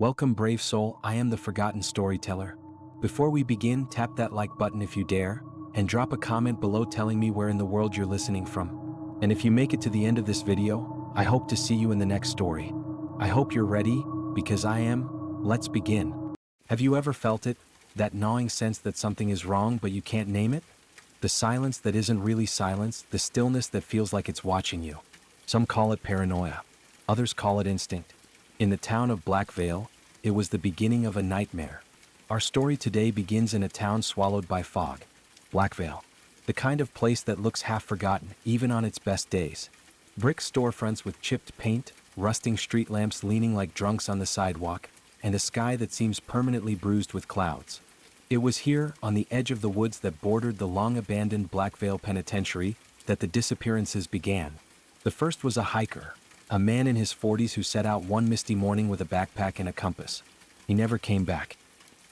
Welcome, brave soul, I am the forgotten storyteller. Before we begin, tap that like button if you dare, and drop a comment below telling me where in the world you're listening from. And if you make it to the end of this video, I hope to see you in the next story. I hope you're ready, because I am. Let's begin. Have you ever felt it? That gnawing sense that something is wrong but you can't name it? The silence that isn't really silence, the stillness that feels like it's watching you. Some call it paranoia. Others call it instinct. In the town of Blackvale, it was the beginning of a nightmare. Our story today begins in a town swallowed by fog. Blackvale. The kind of place that looks half forgotten, even on its best days. Brick storefronts with chipped paint, rusting street lamps leaning like drunks on the sidewalk, and a sky that seems permanently bruised with clouds. It was here, on the edge of the woods that bordered the long-abandoned Blackvale Penitentiary, that the disappearances began. The first was a hiker. A man in his 40s who set out one misty morning with a backpack and a compass. He never came back.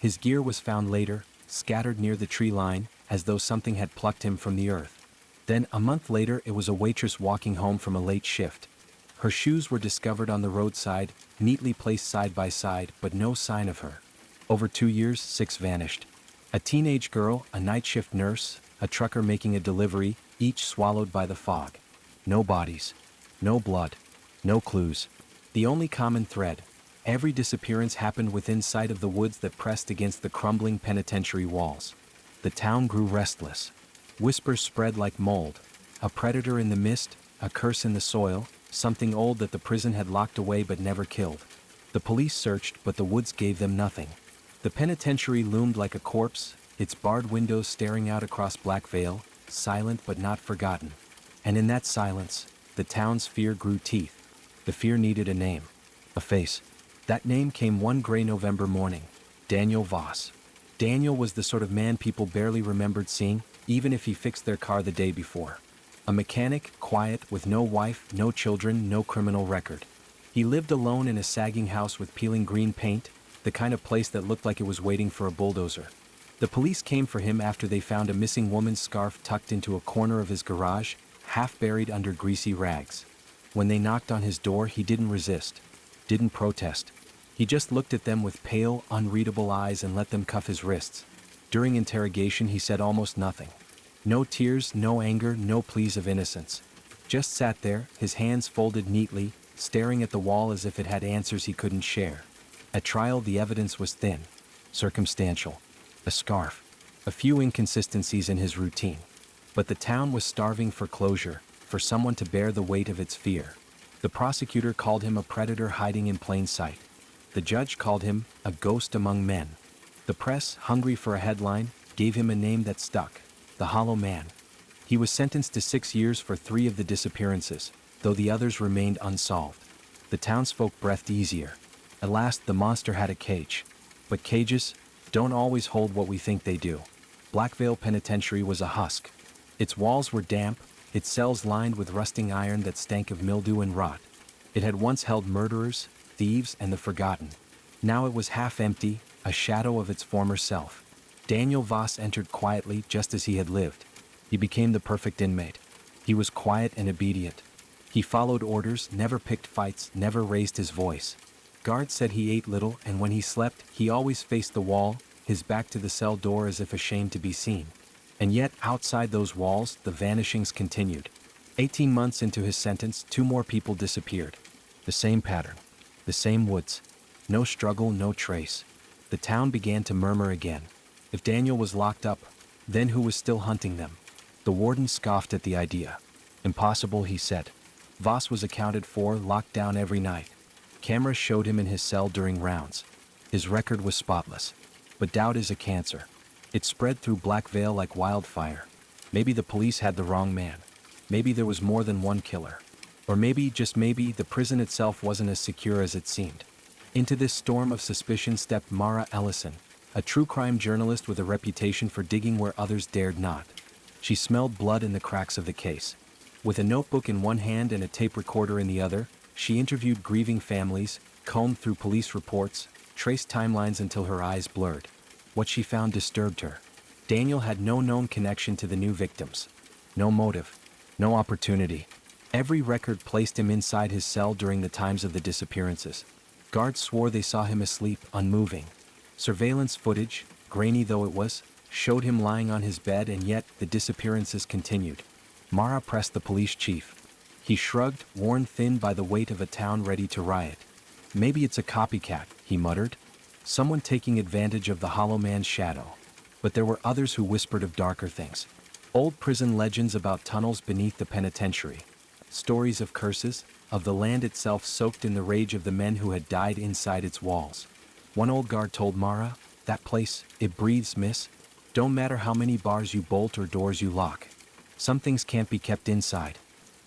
His gear was found later, scattered near the tree line, as though something had plucked him from the earth. Then, a month later, it was a waitress walking home from a late shift. Her shoes were discovered on the roadside, neatly placed side by side, but no sign of her. Over 2 years, 6 vanished. A teenage girl, a night shift nurse, a trucker making a delivery, each swallowed by the fog. No bodies. No blood. No clues. The only common thread. Every disappearance happened within sight of the woods that pressed against the crumbling penitentiary walls. The town grew restless. Whispers spread like mold. A predator in the mist, a curse in the soil, something old that the prison had locked away but never killed. The police searched, but the woods gave them nothing. The penitentiary loomed like a corpse, its barred windows staring out across Blackvale, silent but not forgotten. And in that silence, the town's fear grew teeth. The fear needed a name. A face. That name came one gray November morning. Daniel Voss. Daniel was the sort of man people barely remembered seeing, even if he fixed their car the day before. A mechanic, quiet, with no wife, no children, no criminal record. He lived alone in a sagging house with peeling green paint, the kind of place that looked like it was waiting for a bulldozer. The police came for him after they found a missing woman's scarf tucked into a corner of his garage, half buried under greasy rags. When they knocked on his door, he didn't resist, didn't protest. He just looked at them with pale, unreadable eyes and let them cuff his wrists. During interrogation, he said almost nothing. No tears, no anger, no pleas of innocence. Just sat there, his hands folded neatly, staring at the wall as if it had answers he couldn't share. At trial, the evidence was thin, circumstantial. A scarf, a few inconsistencies in his routine. But the town was starving for closure, for someone to bear the weight of its fear. The prosecutor called him a predator hiding in plain sight. The judge called him a ghost among men. The press, hungry for a headline, gave him a name that stuck, the Hollow Man. He was sentenced to 6 years for 3 of the disappearances, though the others remained unsolved. The townsfolk breathed easier. At last, the monster had a cage. But cages don't always hold what we think they do. Blackvale Penitentiary was a husk. Its walls were damp, its cells lined with rusting iron that stank of mildew and rot. It had once held murderers, thieves, and the forgotten. Now it was half empty, a shadow of its former self. Daniel Voss entered quietly, just as he had lived. He became the perfect inmate. He was quiet and obedient. He followed orders, never picked fights, never raised his voice. Guards said he ate little, and when he slept, he always faced the wall, his back to the cell door as if ashamed to be seen. And yet, outside those walls, the vanishings continued. 18 months into his sentence, 2 more people disappeared. The same pattern. The same woods. No struggle, no trace. The town began to murmur again. If Daniel was locked up, then who was still hunting them? The warden scoffed at the idea. Impossible, he said. Voss was accounted for, locked down every night. Cameras showed him in his cell during rounds. His record was spotless. But doubt is a cancer. It spread through Blackvale like wildfire. Maybe the police had the wrong man. Maybe there was more than one killer. Or maybe, just maybe, the prison itself wasn't as secure as it seemed. Into this storm of suspicion stepped Mara Ellison, a true crime journalist with a reputation for digging where others dared not. She smelled blood in the cracks of the case. With a notebook in one hand and a tape recorder in the other, she interviewed grieving families, combed through police reports, traced timelines until her eyes blurred. What she found disturbed her. Daniel had no known connection to the new victims. No motive. No opportunity. Every record placed him inside his cell during the times of the disappearances. Guards swore they saw him asleep, unmoving. Surveillance footage, grainy though it was, showed him lying on his bed, and yet the disappearances continued. Mara pressed the police chief. He shrugged, worn thin by the weight of a town ready to riot. Maybe it's a copycat, he muttered. Someone taking advantage of the hollow man's shadow. But there were others who whispered of darker things. Old prison legends about tunnels beneath the penitentiary. Stories of curses, of the land itself soaked in the rage of the men who had died inside its walls. One old guard told Mara, "That place, it breathes, miss. Don't matter how many bars you bolt or doors you lock. Some things can't be kept inside."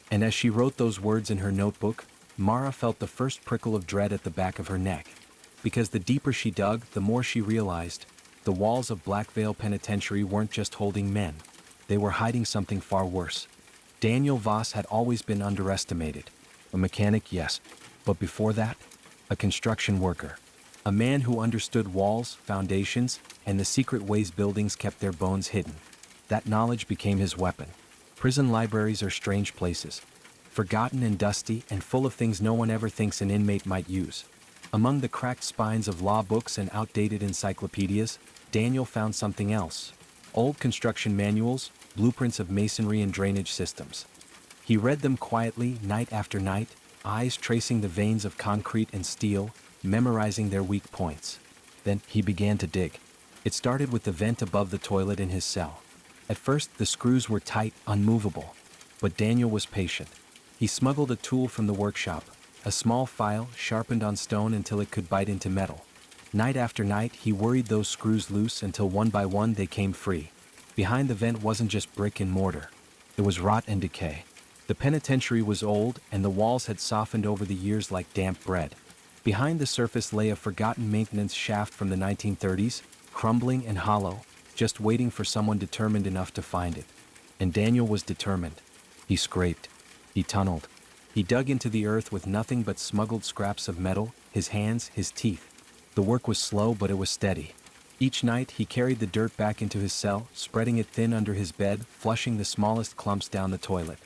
And as she wrote those words in her notebook, Mara felt the first prickle of dread at the back of her neck. Because the deeper she dug, the more she realized, the walls of Blackvale Penitentiary weren't just holding men. They were hiding something far worse. Daniel Voss had always been underestimated. A mechanic, yes, but before that, a construction worker. A man who understood walls, foundations, and the secret ways buildings kept their bones hidden. That knowledge became his weapon. Prison libraries are strange places. Forgotten and dusty and full of things no one ever thinks an inmate might use. Among the cracked spines of law books and outdated encyclopedias, Daniel found something else. Old construction manuals, blueprints of masonry and drainage systems. He read them quietly, night after night, eyes tracing the veins of concrete and steel, memorizing their weak points. Then he began to dig. It started with the vent above the toilet in his cell. At first, the screws were tight, unmovable. But Daniel was patient. He smuggled a tool from the workshop, a small file sharpened on stone until it could bite into metal. Night after night, he worried those screws loose until one by one they came free. Behind the vent wasn't just brick and mortar. It was rot and decay. The penitentiary was old, and the walls had softened over the years like damp bread. Behind the surface lay a forgotten maintenance shaft from the 1930s, crumbling and hollow, just waiting for someone determined enough to find it. And Daniel was determined. He scraped. He tunneled. He dug into the earth with nothing but smuggled scraps of metal, his hands, his teeth. The work was slow, but it was steady. Each night, he carried the dirt back into his cell, spreading it thin under his bed, flushing the smallest clumps down the toilet.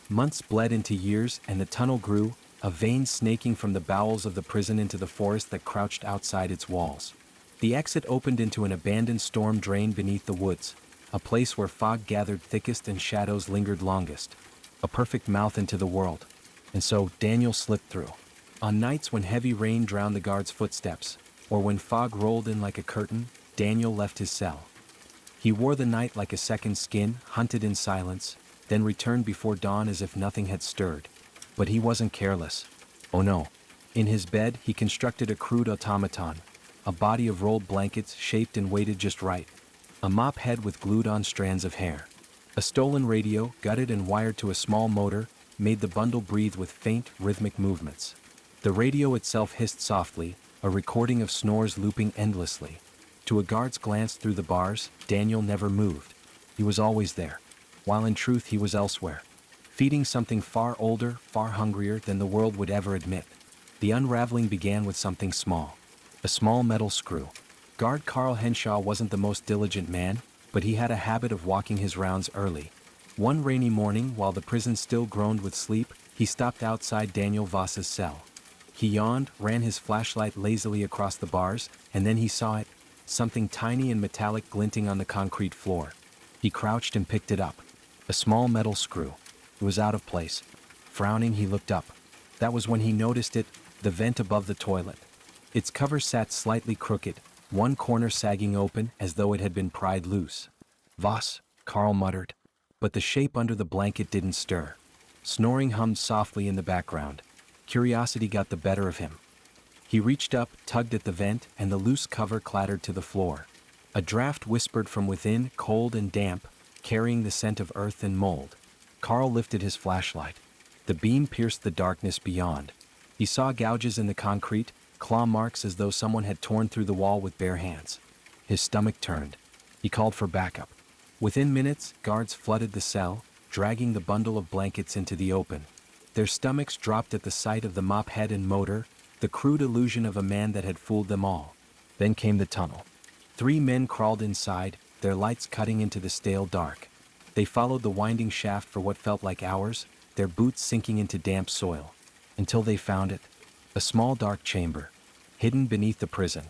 Months bled into years, and the tunnel grew, a vein snaking from the bowels of the prison into the forest that crouched outside its walls. The exit opened into an abandoned storm drain beneath the woods, a place where fog gathered thickest and shadows lingered longest. A perfect mouth into the world. And so Daniel slipped through. On nights when heavy rain drowned the guard's footsteps, or when fog rolled in like a curtain, Daniel left his cell. He wore the night like a second skin, hunted in silence, then returned before dawn as if nothing had stirred. But he wasn't careless. Oh no. In his bed, he constructed a crude automaton, a body of rolled blankets shaped and weighted just right. A mop head with glued-on strands of hair. A stolen radio, gutted and wired to a small motor, made the bundle breathe with faint, rhythmic movements. The radio itself hissed softly, a recording of snores looping endlessly. To a guard's glance through the bars, Daniel never moved. He was always there, while in truth he was elsewhere, feeding something far older, far hungrier than the world would ever admit. The unraveling began with something small. A small metal screw. Guard Carl Henshaw wasn't the most diligent man, but he had a habit of walking his rounds early. One rainy morning, while the prison still groaned with sleep, he stopped outside Daniel Voss's cell. He yawned, ran his flashlight lazily across the bars, and then he saw it, something tiny and metallic glinting on the concrete floor. He crouched and picked it up. A small metal screw. It was out of place. Frowning, he looked up. That was when he noticed it, the vent above the toilet. Its cover sat slightly crooked, one corner sagging open as though it had been pried loose. "Voss," Carl muttered. But the shape under the blanket didn't stir. Snoring hummed softly in the background. Curiosity got the better of him. He reached up, tugged at the vent, and the loose cover clattered to the floor. A draft whispered from within, cold and damp, carrying the scent of earth and mold. Carl lifted his flashlight. The beam pierced the darkness beyond. He saw gouges in the concrete, claw marks as though someone had torn through the wall with bare hands. His stomach turned. He called for backup. Within minutes, guards flooded the cell, dragging the bundle of blankets into the open. Their stomachs dropped at the sight of the mop head and motor, the crude illusion of a man that had fooled them all. Then came the tunnel. 3 men crawled inside, their lights cutting into the stale dark. They followed the winding shaft for what felt like hours, their boots sinking into damp soil. Until they found it. A small dark chamber. hidden beneath the prison.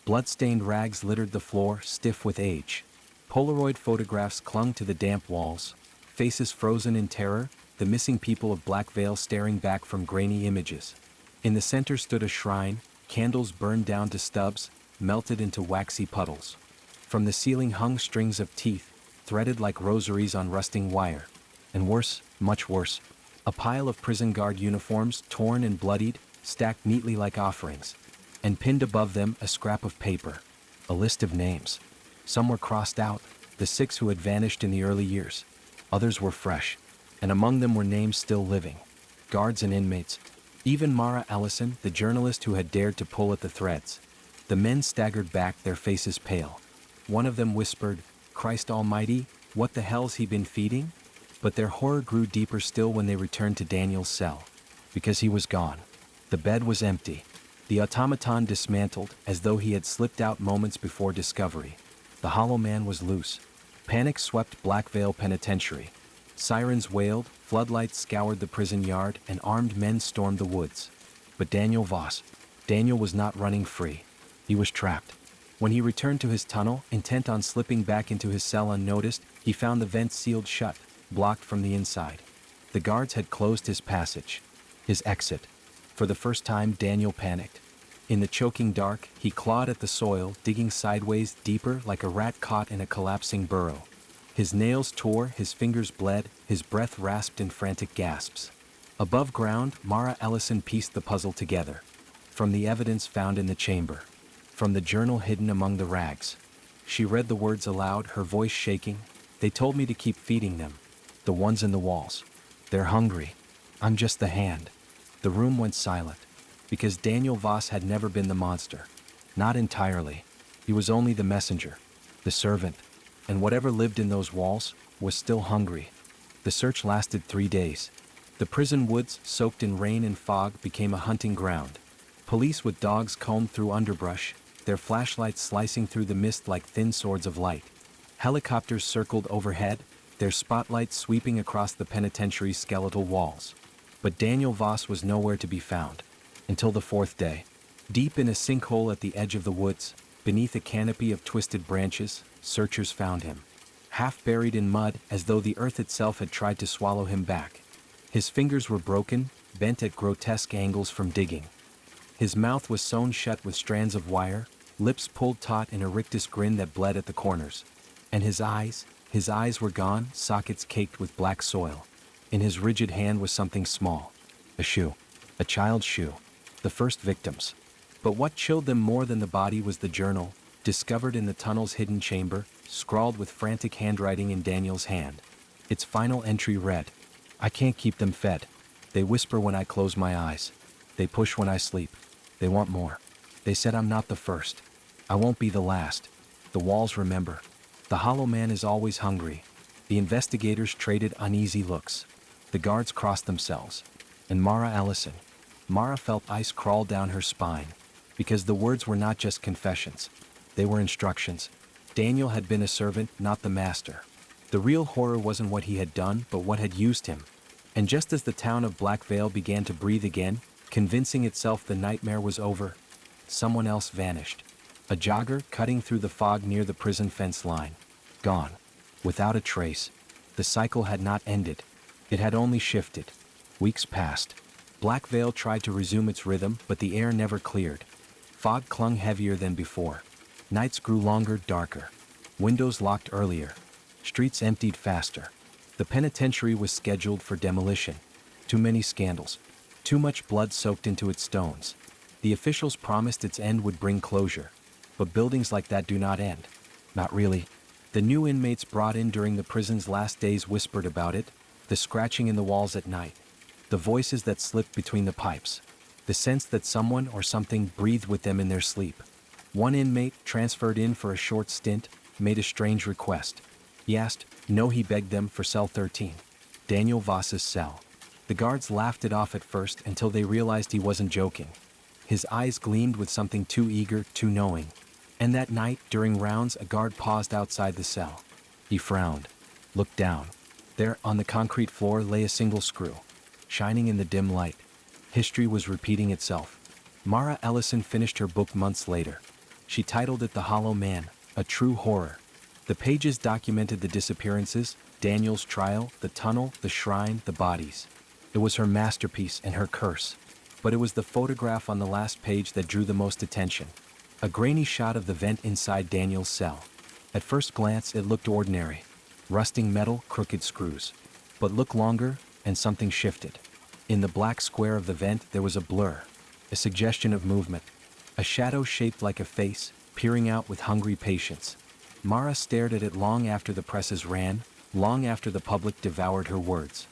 Bloodstained rags littered the floor, stiff with age. Polaroid photographs clung to the damp walls, faces frozen in terror, the missing people of Blackvale staring back from grainy images. In the center stood a shrine, candles burned down to stubs, melted into waxy puddles. From the ceiling hung strings of teeth, threaded like rosaries on rusting wire. And worse, much worse, a pile of prison guard uniforms, torn and bloodied, stacked neatly like offerings. And pinned above them a scrap of paper, a list of names. Some were crossed out, the 6 who had vanished in the early years. Others were fresh, and among them were names still living. Guards and inmates. Even Mara Ellison, the journalist who had dared to pull at the threads. The men staggered back, their faces pale. One of them whispered, "Christ Almighty, what the hell's he been feeding?" But their horror grew deeper still when they returned to Daniel's cell. Because he was gone. The bed was empty. The automaton dismantled, as though he had slipped out moments before discovery. The hollow man was loose. Panic swept Blackvale Penitentiary. Sirens wailed, floodlights scoured the prison yard, and armed men stormed the woods. But Daniel was not running free. He was trapped. When he returned to his tunnel, intent on slipping back into his cell unnoticed, he found the vents sealed shut, blocked from the inside. The guards had closed his passage, his exit. For the first time, Daniel panicked. In the choking dark, he clawed at the soil, digging sideways deeper like a rat caught in a collapsing burrow. His nails tore, his fingers bled, his breath rasped in frantic gasps. Above ground, Mara Ellison pieced the puzzle together. From the evidence found in the chamber. From the journal hidden among the rags. She read the words aloud, her voice shaking. "They told me to keep feeding them. The ones in the walls. They're hungry. I'm just the hand." The room went silent, because Daniel Voss had never been the monster. Not entirely. He was only the messenger, the servant, and whatever lived in those walls was still hungry. The search lasted 3 days. The prison woods, soaked in rain and fog, became a hunting ground. Police with dogs combed through underbrush, their flashlights slicing through the mist like thin swords of light. Helicopters circled overhead, their spotlights sweeping across the penitentiary's skeletal walls. But Daniel Voss was nowhere to be found. Until the 4th day. Deep in a sinkhole at the edge of the woods, beneath a canopy of twisted branches, searchers found him. Half buried in mud, as though the earth itself had tried to swallow him back. His fingers were broken, bent at grotesque angles from digging. His mouth was sewn shut with strands of wire, lips pulled taut in a rictus grin that bled at the corners. And his eyes were gone, sockets caked with black soil. In his rigid hand was something small. A shoe. A child's shoe. The first victims. But what chilled them more than the body was the journal, discovered in the tunnel's hidden chamber, scrawled with frantic handwriting in Daniel's hand. Its final entry read, "I can't keep them fed. They whisper when I close my eyes. They push when I sleep. They want more. They said I'm not the first. I won't be the last. The walls remember. The hollow man is always hungry." The investigators traded uneasy looks. The guards crossed themselves. And Mara felt ice crawl down her spine. Because the words were not just confessions. They were instructions. Daniel had been a servant, not the master. The real horror wasn't what he had done, but what had used him. And just as the town of Blackvale began to breathe again, convincing itself the nightmare was over, someone else vanished. A jogger cutting through the fog near the prison fence line. Gone. Without a trace. The cycle had not ended. It had only shifted. Weeks passed. Blackvale tried to resume its rhythm, but the air never cleared. Fog clung heavier than before. Nights grew longer, darker. Windows locked earlier. Streets emptied faster. The penitentiary was scheduled for demolition. Too many scandals. Too much blood soaked into its stones. The officials promised its end would bring closure. But buildings like that do not end. Not really. The new inmates brought in during the prison's last days whispered about it, the scratching in the walls at night, the voices that slipped between the pipes, the sense that someone or something breathed with them in their sleep. One inmate, transferred in for a short stint, made a strange request. He asked, no, he begged them, for cell 13. Daniel Voss's cell. The guards laughed it off at first until they realized he wasn't joking. His eyes gleamed with something too eager, too knowing. And that night, during rounds, a guard paused outside the cell. He frowned, looked down. There, on the concrete floor, lay a single screw, shining in the dim light. History was repeating itself. Mara Ellison finished her book months later. She titled it The Hollow Man, a True Horror. The pages documented the disappearances, Daniel's trial, the tunnel, the shrine, the bodies. It was her masterpiece and her curse. But it was the photograph on the last page that drew the most attention. A grainy shot of the vent inside Daniel's cell. At first glance it looked ordinary. Rusting metal, crooked screws. But look longer, and something shifted. In the black square of the vent there was a blur. A suggestion of movement. A shadow shaped like a face, peering out with hungry patience. Mara stared at it long after the presses ran, long after the public devoured her words.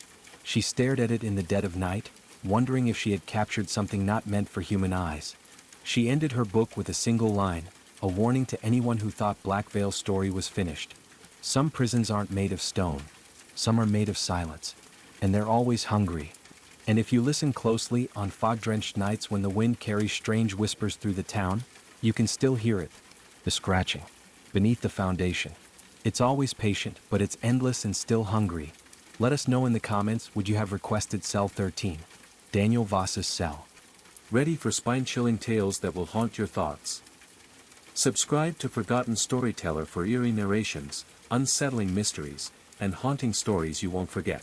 She stared at it in the dead of night, wondering if she had captured something not meant for human eyes. She ended her book with a single line, a warning to anyone who thought Blackvale's story was finished. Some prisons aren't made of stone. Some are made of silence. And they're always hungry. And if you listen closely on fog-drenched nights when the wind carries strange whispers through the town, you can still hear it. The scratching. Beneath the foundation. It's always patient, but it's endless and still hungry. Let us know in the comments, would you have requested Cell 13? Daniel Voss's cell. Ready for spine-chilling tales that will haunt your thoughts. Subscribe to Forgotten Storyteller for eerie narrations, unsettling mysteries, and haunting stories you won't forget.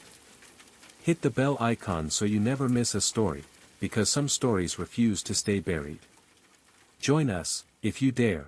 Hit the bell icon so you never miss a story, because some stories refuse to stay buried. Join us, if you dare.